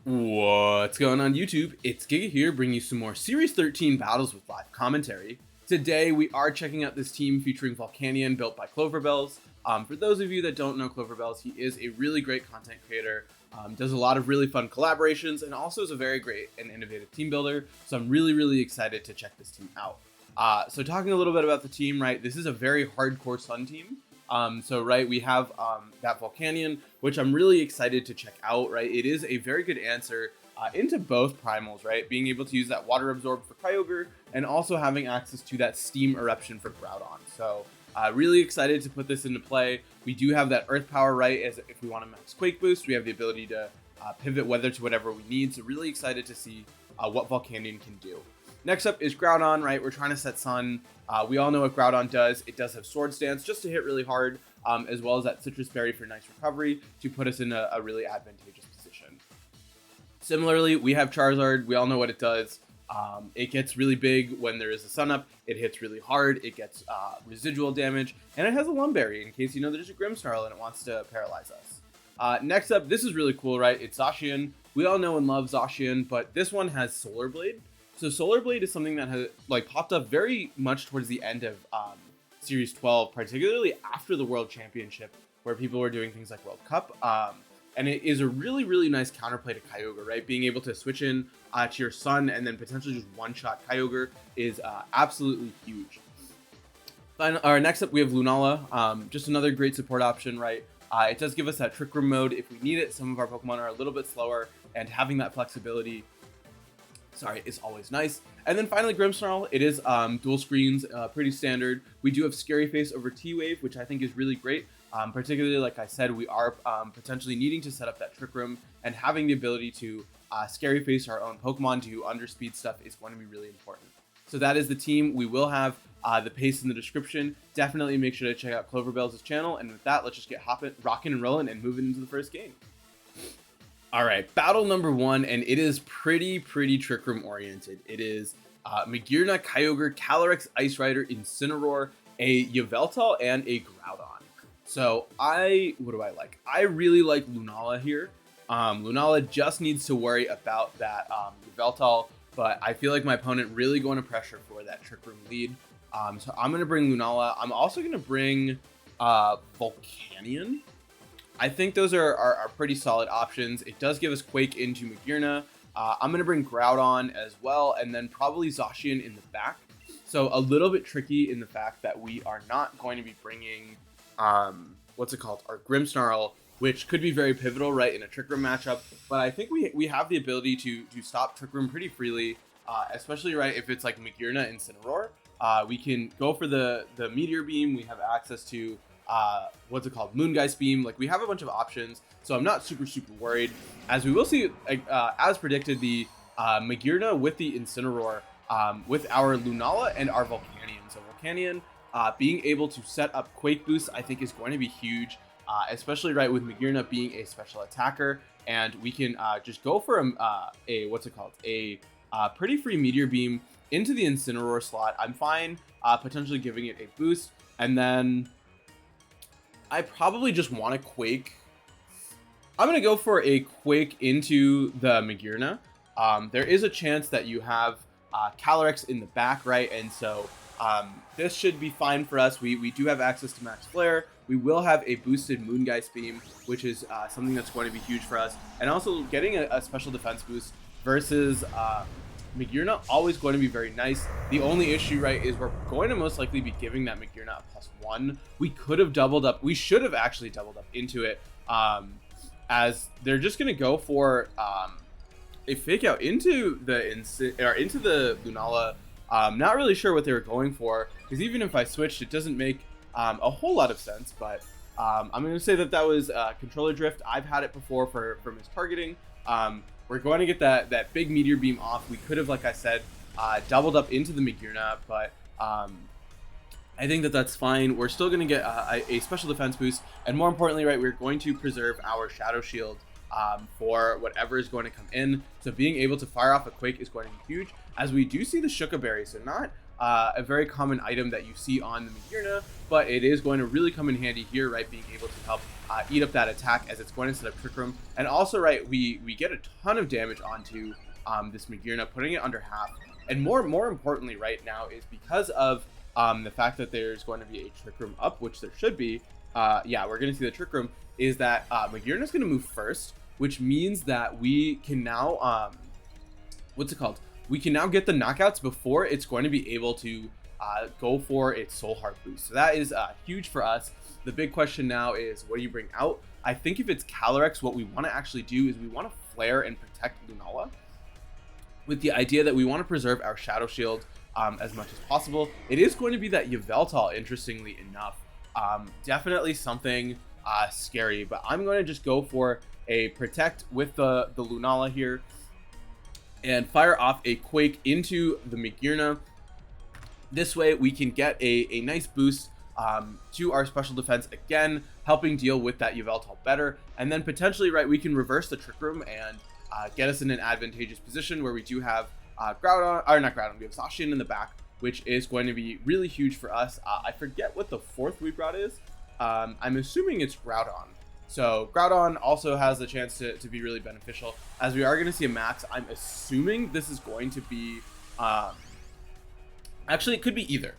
What's going on YouTube? It's Giga here, bringing you some more Series 13 battles with live commentary. Today we are checking out this team featuring Volcanion, built by Cloverbells. For those of you that don't know Cloverbells, he is a really great content creator, does a lot of really fun collaborations, and also is a very great and innovative team builder. So I'm really excited to check this team out. So talking a little bit about the team, right? This is a very hardcore Sun team. We have that Volcanion, which I'm really excited to check out, right? It is a very good answer into both primals, right? Being able to use that water absorb for Kyogre and also having access to that steam eruption for Groudon. So really excited to put this into play. We do have that earth power, right? As if we want to max Quake boost, we have the ability to pivot weather to whatever we need. So really excited to see what Volcanion can do. Next up is Groudon, right? We're trying to set Sun. We all know what Groudon does. It does have Sword Stance just to hit really hard, as well as that Citrus Berry for nice recovery to put us in a really advantageous position. Similarly, we have Charizard. We all know what it does. It gets really big when there is a Sun Up. It hits really hard. It gets residual damage, and it has a Lumberry in case you know there's a Grimmsnarl and it wants to paralyze us. Next up, this is really cool, right? It's Zacian. We all know and love Zacian, but this one has Solar Blade. So Solar Blade is something that has popped up very much towards the end of Series 12, particularly after the World Championship, where people were doing things like World Cup. And it is a really nice counterplay to Kyogre, right? Being able to switch in to your Sun and then potentially just one-shot Kyogre is absolutely huge. Next up, we have Lunala, just another great support option, right? It does give us that Trick Room mode if we need it. Some of our Pokemon are a little bit slower, and having that flexibility is always nice. And then finally, Grimmsnarl. It is dual screens, pretty standard. We do have Scary Face over T-Wave, which I think is really great. Particularly, like I said, we are potentially needing to set up that Trick Room, and having the ability to Scary Face our own Pokemon to underspeed stuff is going to be really important. So that is the team. We will have the pace in the description. Definitely make sure to check out Cloverbells' channel. And with that, let's just get rocking and rolling and moving into the first game. All right, battle number one, and it is pretty Trick Room oriented. It is Magearna, Kyogre, Calyrex, Ice Rider, Incineroar, a Yveltal, and a Groudon. So what do I like? I really like Lunala here. Lunala just needs to worry about that Yveltal, but I feel like my opponent really going to pressure for that Trick Room lead. So I'm going to bring Lunala. I'm also going to bring Volcanion. I think those are pretty solid options. It does give us Quake into Magearna. I'm going to bring Groudon as well, and then probably Zacian in the back. So a little bit tricky in the fact that we are not going to be bringing, our Grimmsnarl, which could be very pivotal, right, in a Trick Room matchup. But I think we have the ability to stop Trick Room pretty freely, especially, right, if it's like Magearna and Incineroar. We can go for the Meteor Beam. We have access to Moongeist Beam. We have a bunch of options, so I'm not super worried. As we will see, as predicted, the Magearna with the Incineroar, with our Lunala and our Volcanion. So Volcanion being able to set up Quake boost, I think, is going to be huge, especially right with Magearna being a special attacker, and we can just go for a pretty free Meteor Beam into the Incineroar slot. I'm fine potentially giving it a boost, and then I probably just want to Quake. I'm going to go for a Quake into the Magearna. There is a chance that you have Calyrex in the back, right? And so this should be fine for us. We do have access to Max Flare. We will have a boosted Moongeist Beam, which is something that's going to be huge for us. And also getting a special defense boost versus Magearna, always going to be very nice. The only issue, right, is we're going to most likely be giving that Magearna a +1. We could have doubled up. We should have actually doubled up into it, as they're just going to go for a fake out into the Lunala. Not really sure what they were going for, because even if I switched, it doesn't make a whole lot of sense. But I'm going to say that was controller drift. I've had it before for mistargeting. We're going to get that big Meteor Beam off. We could have, like I said, doubled up into the Magearna, but I think that's fine. We're still going to get a special defense boost, and more importantly, right, we're going to preserve our Shadow Shield for whatever is going to come in. So being able to fire off a Quake is going to be huge, as we do see the Shuka Berry. So not a very common item that you see on the Magirna, but it is going to really come in handy here, right? Being able to help eat up that attack as it's going to set up Trick Room. And also, right, we get a ton of damage onto this Magirna, putting it under half. And more importantly right now is because of the fact that there's going to be a Trick Room up, which there should be. Yeah, we're going to see the Trick Room, is that Magirna is going to move first, which means that we can now, what's it called? We can now get the knockouts before it's going to be able to go for its Soul Heart boost. So that is huge for us. The big question now is, what do you bring out? I think if it's Calyrex, what we want to actually do is we want to flare and protect Lunala, with the idea that we want to preserve our Shadow Shield as much as possible. It is going to be that Yveltal, interestingly enough. Definitely something scary, but I'm going to just go for a protect with the Lunala here and fire off a Quake into the Magirna. This way we can get a nice boost to our special defense, again helping deal with that Yveltal better, and then potentially, right, we can reverse the Trick Room and get us in an advantageous position where we do have Groudon, or not Groudon, we have Zacian in the back, which is going to be really huge for us. I forget what the fourth we brought is. I'm assuming it's Groudon. So Groudon also has the chance to be really beneficial, as we are going to see a max. I'm assuming this is going to be, actually it could be either.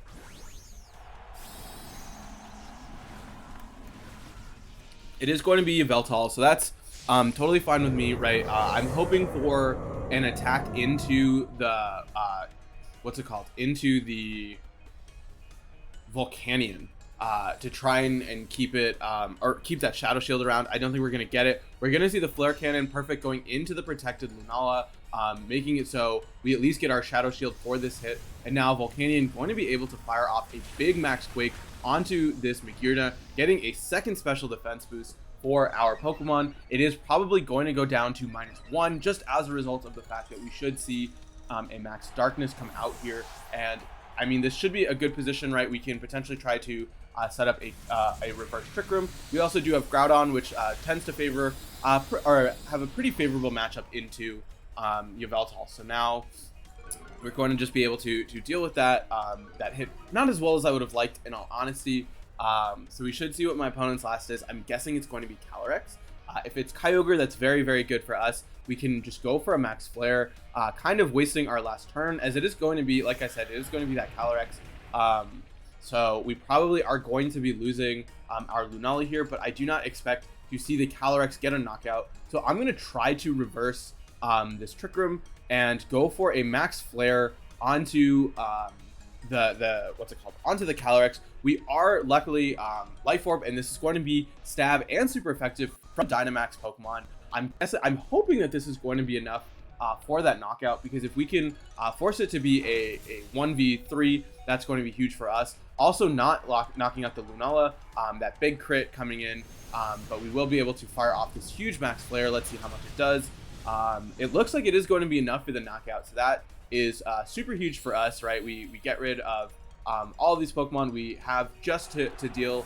It is going to be Yveltal, so that's totally fine with me, right? I'm hoping for an attack into the, what's it called? Into the Volcanion. To try and keep it, or keep that Shadow Shield around. I don't think we're going to get it. We're going to see the Flare Cannon perfect going into the protected Lunala, making it so we at least get our Shadow Shield for this hit. And now Volcanion going to be able to fire off a big Max Quake onto this Magirna, getting a second special defense boost for our Pokemon. It is probably going to go down to -1, just as a result of the fact that we should see a Max Darkness come out here. And I mean, this should be a good position, right? We can potentially try to set up a reverse Trick Room. We also do have Groudon, which tends to favor or have a pretty favorable matchup into Yveltal. So now we're going to just be able to deal with that that hit not as well as I would have liked, in all honesty. So we should see what my opponent's last is. I'm guessing it's going to be Calyrex. If it's Kyogre, that's very, very good for us. We can just go for a Max Flare, kind of wasting our last turn, as it is going to be, like I said, it is going to be that Calyrex. So we probably are going to be losing our Lunala here, but I do not expect to see the Calyrex get a knockout. So I'm going to try to reverse this Trick Room and go for a Max Flare onto the what's it called, onto the Calyrex. We are luckily Life Orb, and this is going to be stab and super effective from Dynamax Pokemon. I'm hoping that this is going to be enough for that knockout, because if we can force it to be a 1v3, that's going to be huge for us. Also not knocking out the Lunala, that big crit coming in, but we will be able to fire off this huge Max Flare. Let's see how much it does. It looks like it is going to be enough for the knockout, so that is super huge for us, right? We get rid of all of these Pokemon we have just to deal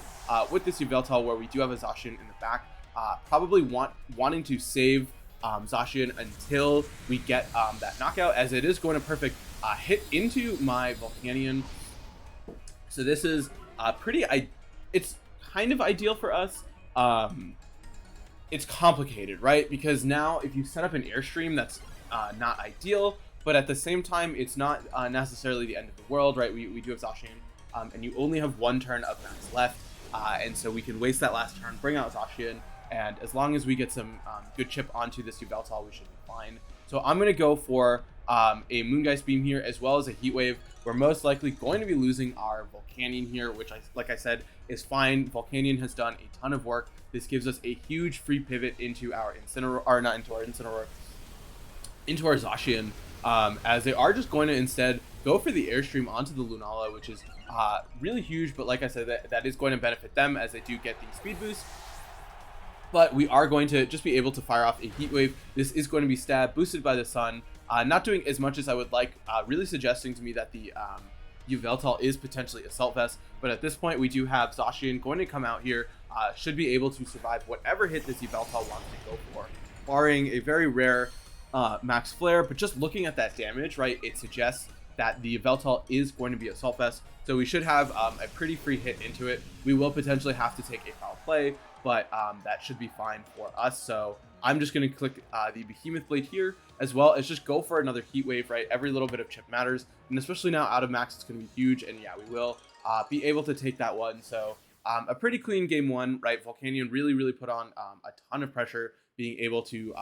with this Yveltal, where we do have a Zacian in the back. Probably wanting to save Zacian until we get that knockout, as it is going to perfect hit into my Volcanion. So this is it's kind of ideal for us. It's complicated, right? Because now if you set up an Airstream, that's not ideal, but at the same time, it's not necessarily the end of the world, right? We do have Zacian, and you only have one turn of Max left, and so we can waste that last turn, bring out Zacian, and as long as we get some good chip onto this Yveltal, we should be fine. So I'm going to go for a Moongeist Beam here, as well as a Heat Wave. We're most likely going to be losing our Volcanion here, which, like I said, is fine. Volcanion has done a ton of work. This gives us a huge free pivot into our Incineroar, or not into our Incineroar, into our Zacian, as they are just going to instead go for the Airstream onto the Lunala, which is really huge. But like I said, that is going to benefit them, as they do get the speed boost. But we are going to just be able to fire off a Heat Wave. This is going to be stab, boosted by the sun. Not doing as much as I would like, really suggesting to me that the Yveltal is potentially Assault Vest. But at this point, we do have Zacian going to come out here, should be able to survive whatever hit this Yveltal wants to go for, barring a very rare Max Flare. But just looking at that damage, right, it suggests that the Veltal is going to be Assault Vest, so we should have a pretty free hit into it. We will potentially have to take a foul play, but that should be fine for us. So I'm just going to click the Behemoth Blade here, as well as just go for another Heat Wave, right? Every little bit of chip matters, and especially now out of max, it's going to be huge, and yeah, we will be able to take that one. So a pretty clean game one, right? Volcanion really put on a ton of pressure, being able to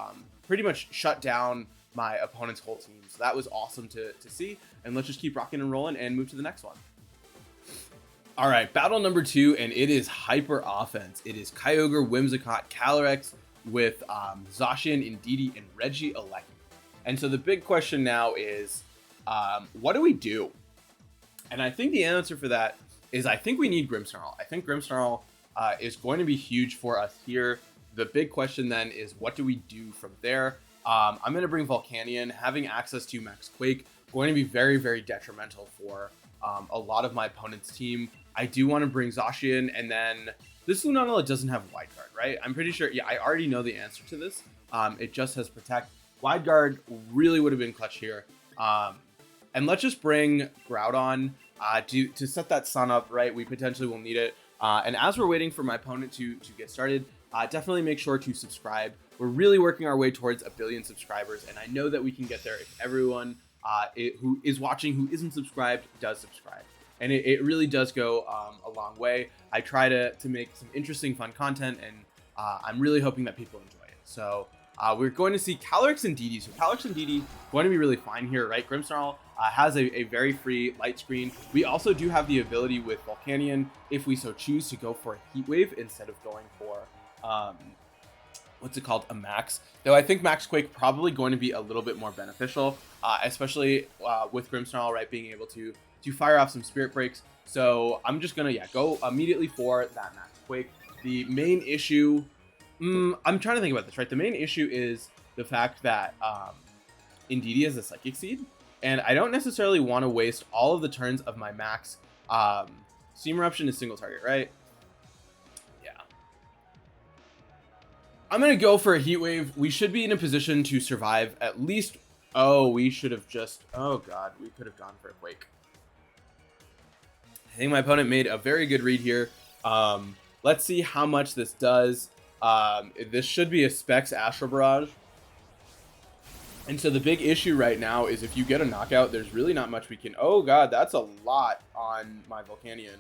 pretty much shut down my opponent's whole team. So that was awesome to see, and let's just keep rocking and rolling and move to the next one. All right, battle number 2, and it is hyper offense. It is Kyogre, Whimsicott, Calyrex with Zacian, Indeedee, and Regieleki. And so the big question now is, what do we do? And I think the answer for that is I think we need Grimmsnarl. I think Grimmsnarl is going to be huge for us here. The big question then is, what do we do from there? I'm going to bring Volcanion. Having access to Max Quake going to be very detrimental for a lot of my opponent's team. I do want to bring Zacian, and then this Lunala doesn't have Wide Guard, right? I'm pretty sure, yeah, I already know the answer to this. It just has Protect. Wide Guard really would have been clutch here. And let's just bring Groudon to set that sun up, right? We potentially will need it. And as we're waiting for my opponent to get started, definitely make sure to subscribe. We're really working our way towards 1 billion subscribers, and I know that we can get there if everyone who is watching who isn't subscribed does subscribe. And it really does go a long way. I try to make some interesting, fun content, and I'm really hoping that people enjoy it. So we're going to see Calyrex and Indeedee. So Calyrex and Indeedee going to be really fine here, right? Grimmsnarl has a very free light screen. We also do have the ability with Volcanion, if we so choose, to go for a Heat Wave instead of going for what's it called, a Max. Though I think Max Quake probably going to be a little bit more beneficial, especially with Grimmsnarl, right, being able to fire off some Spirit Breaks. So I'm just gonna go immediately for that Max Quake. The main issue, I'm trying to think about this, right? The main issue is the fact that Indeedee has a Psychic Seed, and I don't necessarily want to waste all of the turns of my Max. Steam Eruption is single target, right? Yeah. I'm gonna go for a Heat Wave. We should be in a position to survive at least. Oh, we should have just, oh god, we could have gone for a Quake. I think my opponent made a very good read here. Let's see how much this does. This should be a Specs Astral Barrage. And so the big issue right now is if you get a knockout, there's really not much we can... Oh god, that's a lot on my Volcanion.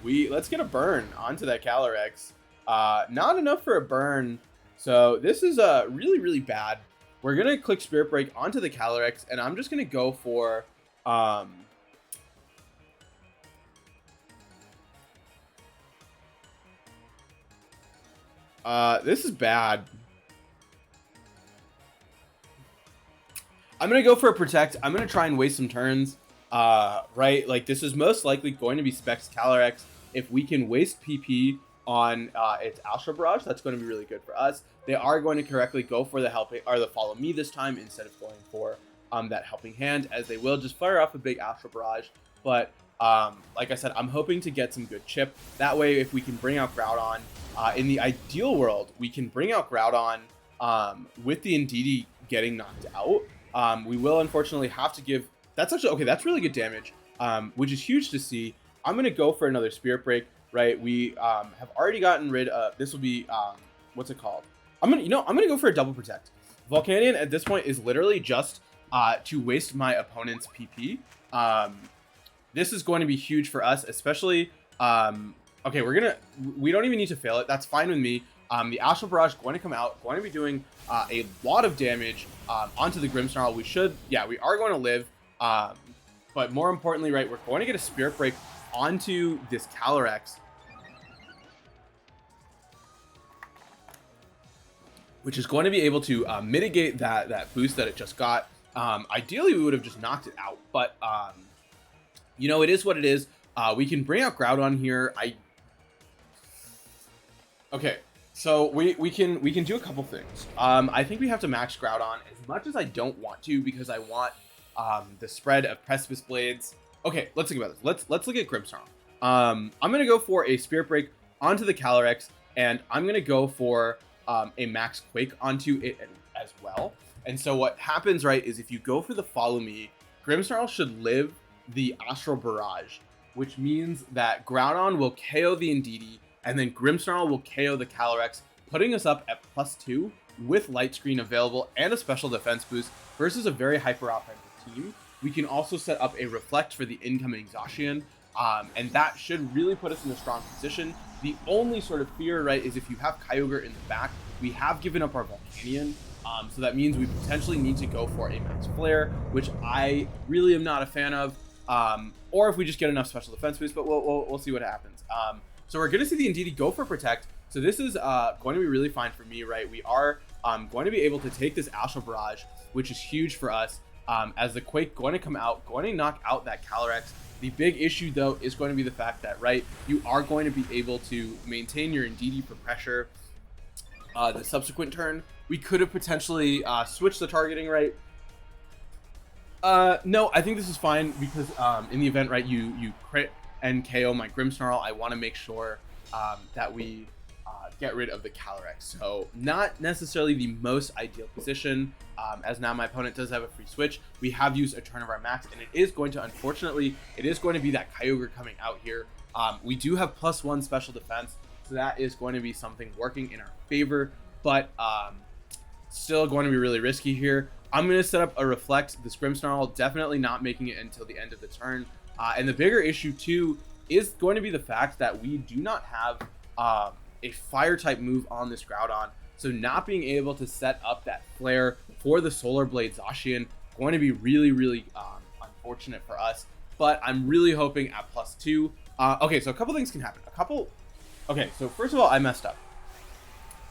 Let's get a burn onto that Calyrex. Not enough for a burn. So this is really bad. We're going to click Spirit Break onto the Calyrex, and I'm just going to go for... this is bad. I'm going to go for a Protect. I'm going to try and waste some turns. Right? Like, this is most likely going to be Specs Calyrex. If we can waste PP on its Astral Barrage, that's going to be really good for us. They are going to correctly go for the helping or the Follow Me this time instead of going for that Helping Hand, as they will just fire off a big Astral Barrage. But like I said, I'm hoping to get some good chip. That way, if we can bring out Groudon, in the ideal world, we can bring out Groudon with the Indeedee getting knocked out. We will unfortunately have to give... That's actually... Okay, that's really good damage, which is huge to see. I'm going to go for another Spirit Break, right? We have already gotten rid of... This will be... what's it called? I'm going to go for a Double Protect. Volcanion at this point is literally just to waste my opponent's PP. This is going to be huge for us, especially... okay, we don't even need to fail it. That's fine with me. The Astral Barrage going to come out, going to be doing a lot of damage onto the Grimmsnarl. We are going to live. But more importantly, right, we're going to get a Spirit Break onto this Calyrex, which is going to be able to mitigate that boost that it just got. Ideally, we would have just knocked it out, but you know, it is what it is. We can bring out Groudon here. Okay, so we can do a couple things. I think we have to max Groudon as much as I don't want to, because I want the spread of Precipice Blades. Okay, let's think about this. Let's look at Grimmsnarl. I'm gonna go for a Spirit Break onto the Calyrex, and I'm gonna go for a Max Quake onto it as well. And so what happens, right, is if you go for the Follow Me, Grimmsnarl should live the Astral Barrage, which means that Groudon will KO the Indeedee, and then Grimmsnarl will KO the Calyrex, putting us up at +2 with Light Screen available and a special defense boost versus a very hyper-offensive team. We can also set up a Reflect for the incoming Zacian, and that should really put us in a strong position. The only sort of fear, right, is if you have Kyogre in the back, we have given up our Volcanion, so that means we potentially need to go for a Max Flare, which I really am not a fan of, or if we just get enough special defense boost, but we'll see what happens. So we're going to see the Indeedee go for Protect, so this is going to be really fine for me, right? We are going to be able to take this Astral Barrage, which is huge for us, as the Quake going to come out, going to knock out that Calyrex. The big issue, though, is going to be the fact that, right, you are going to be able to maintain your Indeedee for pressure the subsequent turn. We could have potentially switched the targeting, right? No, I think this is fine because in the event, right, you crit and KO my Grimmsnarl, I want to make sure that we get rid of the Calyrex. So not necessarily the most ideal position, as now my opponent does have a free switch. We have used a turn of our max, and it is going to, unfortunately, it is going to be that Kyogre coming out here. We do have +1 special defense, so that is going to be something working in our favor, but still going to be really risky here. I'm going to set up a Reflect. This Grimmsnarl definitely not making it until the end of the turn. And the bigger issue, too, is going to be the fact that we do not have a Fire-type move on this Groudon. So not being able to set up that Flare for the Solar Blade Zacian, going to be really, really unfortunate for us. But I'm really hoping at +2. Okay, so a couple things can happen. Okay, so first of all, I messed up.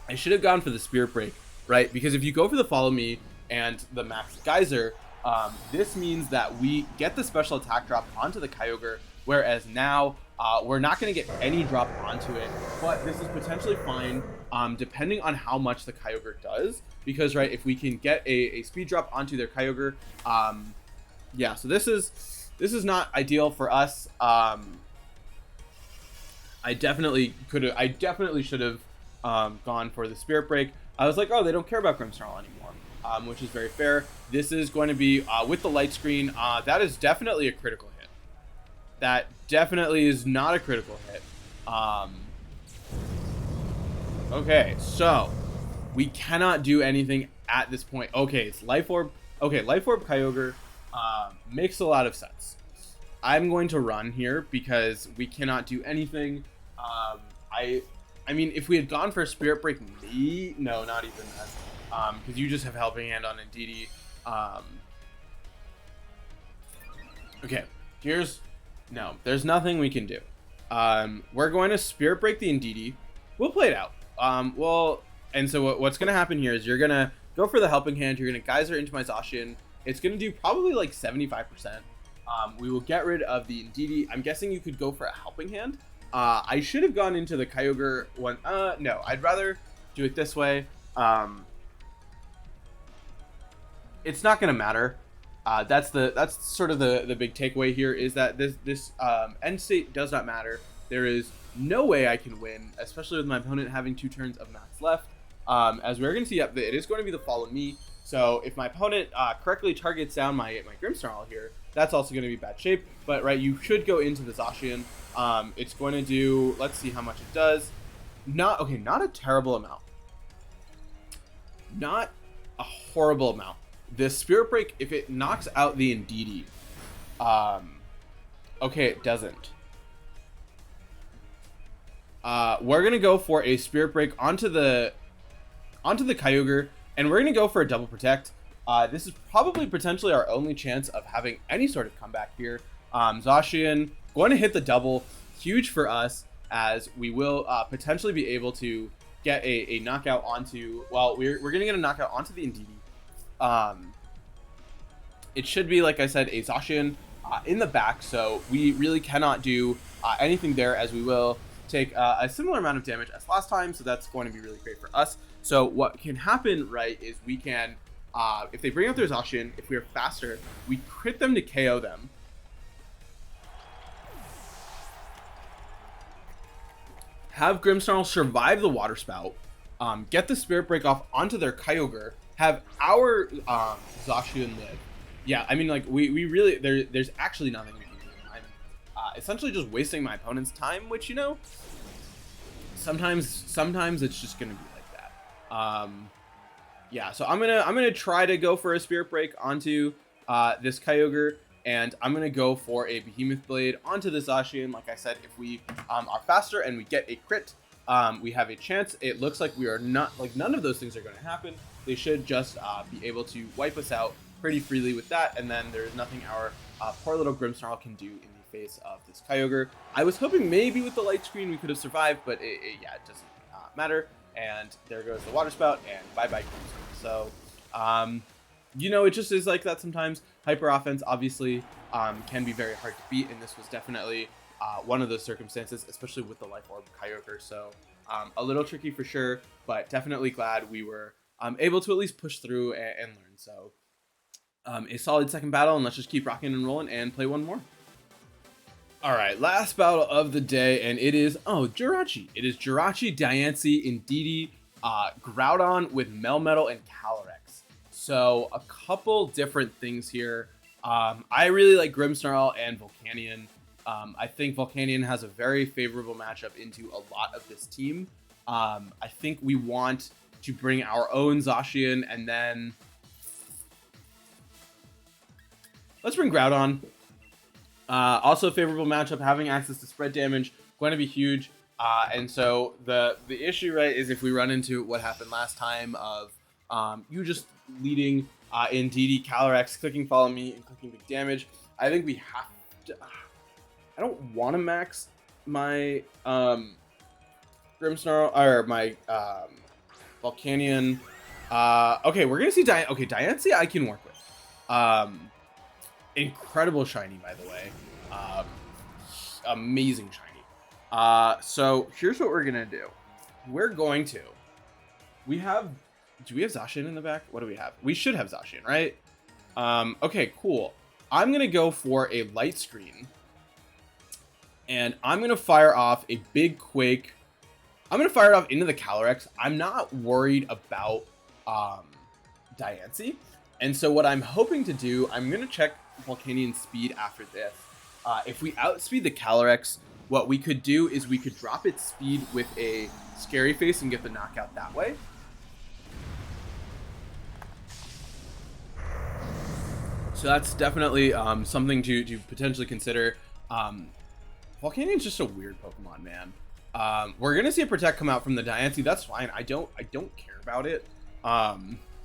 I should have gone for the Spirit Break, right? Because if you go for the Follow Me and the Max Geyser, this means that we get the special attack drop onto the Kyogre, whereas now we're not going to get any drop onto it, but this is potentially fine depending on how much the Kyogre does, because, right, if we can get a speed drop onto their Kyogre, yeah, so this is not ideal for us. I definitely should have gone for the Spirit Break. I was like, oh, they don't care about Grimmsnarl anymore, which is very fair. This is going to be with the Light Screen. That is definitely a critical hit. That definitely is not a critical hit. Okay, so we cannot do anything at this point. Okay, it's Life Orb. Okay, Life Orb Kyogre makes a lot of sense. I'm going to run here because we cannot do anything. I mean, if we had gone for a Spirit Break, no, not even that. Because you just have Helping Hand on Indeedee. Okay, no, there's nothing we can do. We're going to Spirit Break the Indeedee. We'll play it out. And so what's going to happen here is you're going to go for the Helping Hand. You're going to Geyser into my Zacian. It's going to do probably like 75%. We will get rid of the Indeedee. I'm guessing you could go for a Helping Hand. I should have gone into the Kyogre one. No, I'd rather do it this way. It's not going to matter. That's sort of the big takeaway here, is that this end state does not matter. There is no way I can win, especially with my opponent having 2 turns of max left. As we're going to see, it is going to be the Follow Me. So if my opponent correctly targets down my Grimmsnarl here, that's also going to be bad shape. But, right, you should go into the Zacian. It's going to do, let's see how much it does. Not a terrible amount. Not a horrible amount. The Spirit Break, if it knocks out the Indeedee, okay, it doesn't. We're gonna go for a Spirit Break onto the Kyogre, and we're gonna go for a double protect. This is probably potentially our only chance of having any sort of comeback here. Zacian going to hit the double, huge for us, as we will potentially be able to get a knockout onto. Well, we're gonna get a knockout onto the Indeedee. It should be, like I said, a Zacian in the back, so we really cannot do anything there, as we will take a similar amount of damage as last time, so that's going to be really great for us. So what can happen, right, is we can, if they bring out their Zacian, if we're faster, we crit them to KO them. Have Grimmsnarl survive the Water Spout, get the Spirit Break off onto their Kyogre, have our Zacian live. yeah, I mean, like, we really, there's actually nothing we can do. I'm essentially just wasting my opponent's time, which, you know, sometimes it's just gonna be like that. Yeah, so I'm gonna try to go for a Spirit Break onto this Kyogre, and I'm gonna go for a Behemoth Blade onto this Zacian. Like I said, if we are faster and we get a crit, we have a chance. It looks like we are not, like, none of those things are going to happen. They should just be able to wipe us out pretty freely with that, and then there's nothing our poor little Grimmsnarl can do in the face of this Kyogre. I was hoping maybe with the light screen we could have survived, but yeah, it doesn't matter. And there goes the Water Spout, and bye-bye Grimmsnarl. So, you know, it just is like that sometimes. Hyper Offense, obviously, can be very hard to beat, and this was definitely one of those circumstances, especially with the Life Orb Kyogre. So a little tricky for sure, but definitely glad we were able to at least push through and learn. So a solid second battle, and let's just keep rocking and rolling and play one more. All right, last battle of the day, and it is, Jirachi. It is Jirachi, Diancie, Indeedee, Groudon with Melmetal and Calyrex. So a couple different things here. I really like Grimmsnarl and Volcanion. I think Volcanion has a very favorable matchup into a lot of this team. I think we want to bring our own Zacian, and then let's bring Groudon. Also favorable matchup, having access to spread damage, going to be huge. And so the issue, right, is if we run into what happened last time of you just leading Indeedee, Calyrex, clicking follow me, and clicking big damage, I think we have to... I don't want to max my Grimmsnarl, or my Volcanion. Okay, we're going to see Diancie I can work with. Incredible shiny, by the way. Amazing shiny. So here's what we're going to do. We're going to... do we have Zacian in the back? What do we have? We should have Zacian, right? Okay, cool. I'm going to go for a light screen. And I'm going to fire off a big Quake. I'm going to fire it off into the Calyrex. I'm not worried about Diancie. And so what I'm hoping to do, I'm going to check Volcanion's speed after this. If we outspeed the Calyrex, what we could do is we could drop its speed with a Scary Face and get the knockout that way. So that's definitely something to potentially consider. Volcanion's just a weird Pokemon, man. We're gonna see a Protect come out from the Diancie. That's fine. I don't care about it.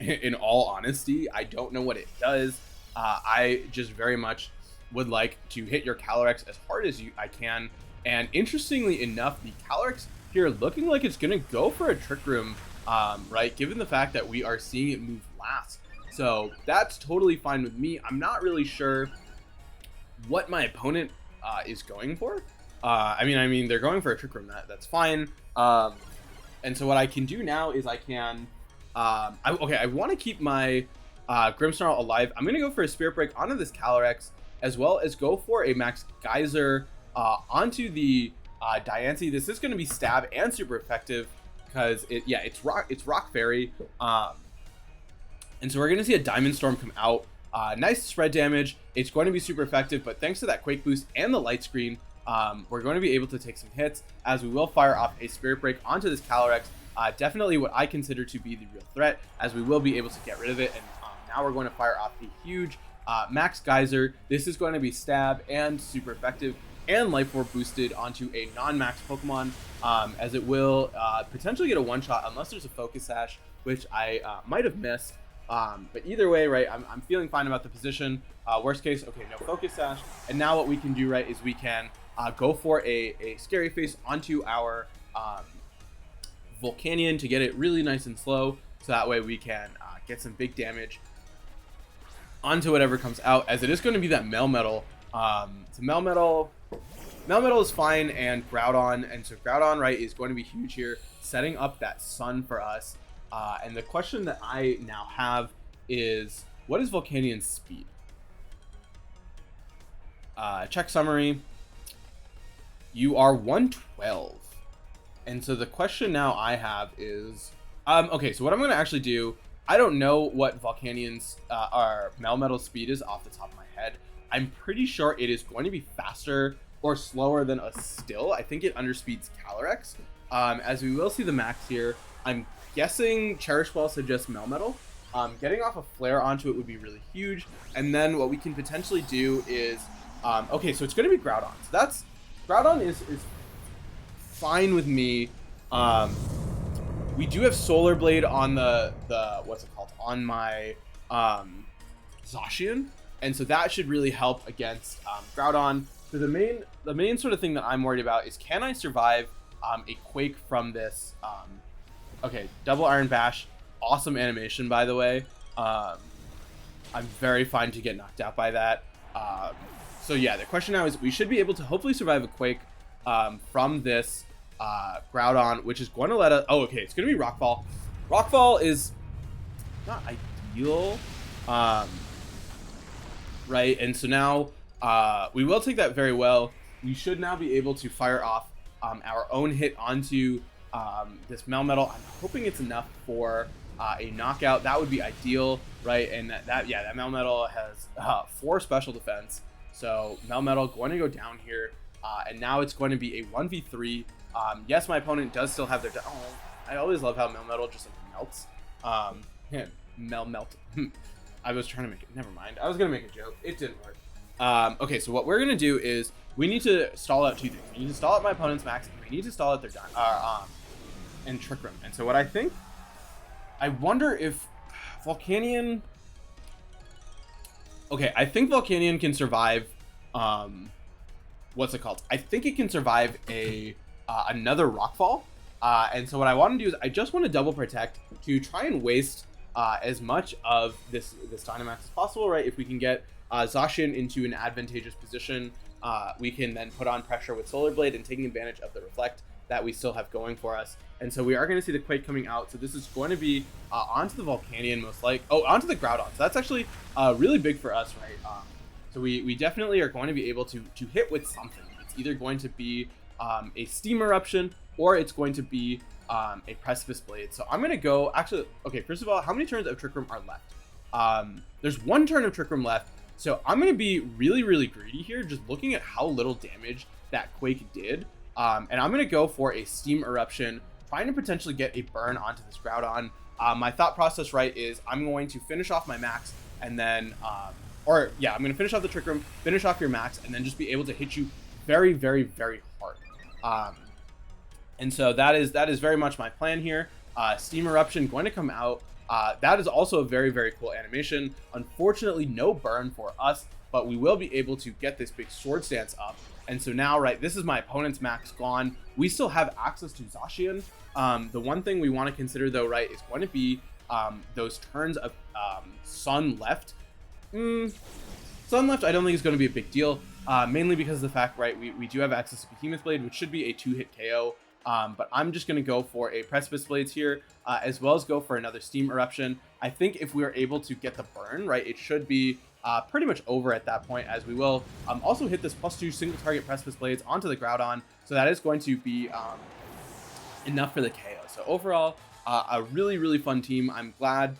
In all honesty, I don't know what it does. I just very much would like to hit your Calyrex as hard as I can. And interestingly enough, the Calyrex here looking like it's gonna go for a Trick Room, right? Given the fact that we are seeing it move last. So that's totally fine with me. I'm not really sure what my opponent is going for. I mean, they're going for a Trick Room. That's fine. And so what I can do now is I can... I want to keep my Grimmsnarl alive. I'm going to go for a Spirit Break onto this Calyrex, as well as go for a Max Geyser onto the Diancie. This is going to be stab and super effective because it's Rock Fairy. And so we're going to see a Diamond Storm come out. Nice spread damage. It's going to be super effective, but thanks to that Quake Boost and the Light Screen, we're going to be able to take some hits, as we will fire off a Spirit Break onto this Calyrex. Definitely what I consider to be the real threat, as we will be able to get rid of it. And now we're going to fire off a huge Max Geyser. This is going to be stab and super effective, and Life Orb boosted onto a non-max Pokemon, as it will potentially get a one-shot unless there's a Focus Sash, which I might have missed. But either way, right, I'm feeling fine about the position. Worst case, okay, no Focus Sash. And now what we can do, right, is we can go for a Scary Face onto our Volcanion to get it really nice and slow. So that way we can get some big damage onto whatever comes out, as it is going to be that Melmetal. So Melmetal is fine, and Groudon. And so Groudon, right, is going to be huge here, setting up that Sun for us. And the question that I now have is, what is Volcanion's speed? Check summary. You are 112. And so the question now I have is, okay, so what I'm going to actually do I don't know what Volcanion's our Melmetal speed is off the top of my head. I'm pretty sure it is going to be faster or slower than a Still. I think it underspeeds Calyrex. As we will see the max here, I'm guessing Cherish Ball suggests Melmetal. Getting off a Flare onto it would be really huge. And then what we can potentially do is, okay, so it's going to be Groudon. So that's, Groudon is fine with me. We do have Solar Blade on the what's it called, on my Zacian, and so that should really help against Groudon. So the main sort of thing that I'm worried about is, can I survive a Quake from this? Okay, double Iron Bash, awesome animation, by the way. I'm very fine to get knocked out by that. So yeah, the question now is, we should be able to hopefully survive a Quake from this Groudon, which is going to let us, oh, okay, it's going to be Rockfall. Rockfall is not ideal, right? And so now we will take that very well. We should now be able to fire off our own hit onto this Melmetal. I'm hoping it's enough for a knockout. That would be ideal, right? And that Melmetal has 4 special defense. So Melmetal going to go down here, and now it's going to be a 1v3. Yes, my opponent does still have their... Oh, I always love how Melmetal just melts. Yeah, Melmelt. I was trying to make it... Never mind. I was going to make a joke. It didn't work. Okay, so what we're going to do is we need to stall out 2 things. We need to stall out my opponent's max, and we need to stall out their... and Trick Room. And so what I think... I wonder if Volcanion... Okay, I think Volcanion can survive... what's it called? I think it can survive a... another Rockfall, and so what I want to do is I just want to double protect to try and waste as much of this Dynamax as possible, right? If we can get Zacian into an advantageous position, we can then put on pressure with Solar Blade and taking advantage of the Reflect that we still have going for us. And so we are going to see the Quake coming out. So this is going to be onto the Volcanion, most likely. Oh, onto the Groudon. So that's actually really big for us, right? So we definitely are going to be able to hit with something. It's either going to be a Steam Eruption, or it's going to be a Precipice Blade. So I'm going to go, actually, okay, first of all, how many turns of Trick Room are left? There's 1 turn of Trick Room left, so I'm going to be really, really greedy here, just looking at how little damage that Quake did. And I'm going to go for a Steam Eruption, trying to potentially get a burn onto this Groudon. My thought process, right, is I'm going to finish off my max, and then, I'm going to finish off the Trick Room, finish off your max, and then just be able to hit you very, very, very hard. And so that is very much my plan here. Steam Eruption going to come out. That is also a very, very cool animation. Unfortunately, no burn for us, but we will be able to get this big Sword Stance up. And so now, right, this is my opponent's max gone. We still have access to Zacian. The one thing we want to consider, though, right, is going to be those turns of Sun left. Sun left, I don't think is going to be a big deal. Mainly because of the fact, right, we do have access to Behemoth Blade, which should be a 2-hit KO. But I'm just going to go for a Precipice Blades here, as well as go for another Steam Eruption. I think if we are able to get the burn, right, it should be pretty much over at that point, as we will also hit this +2 single target Precipice Blades onto the Groudon. So that is going to be enough for the KO. So overall, a really, really fun team. I'm glad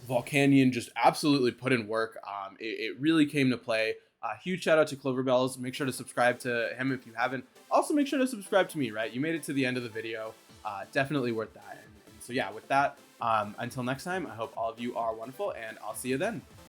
Volcanion just absolutely put in work. It really came to play. Huge shout out to Cloverbells. Make sure to subscribe to him if you haven't. Also, make sure to subscribe to me, right? You made it to the end of the video. Definitely worth that. And so yeah, with that, until next time, I hope all of you are wonderful, and I'll see you then.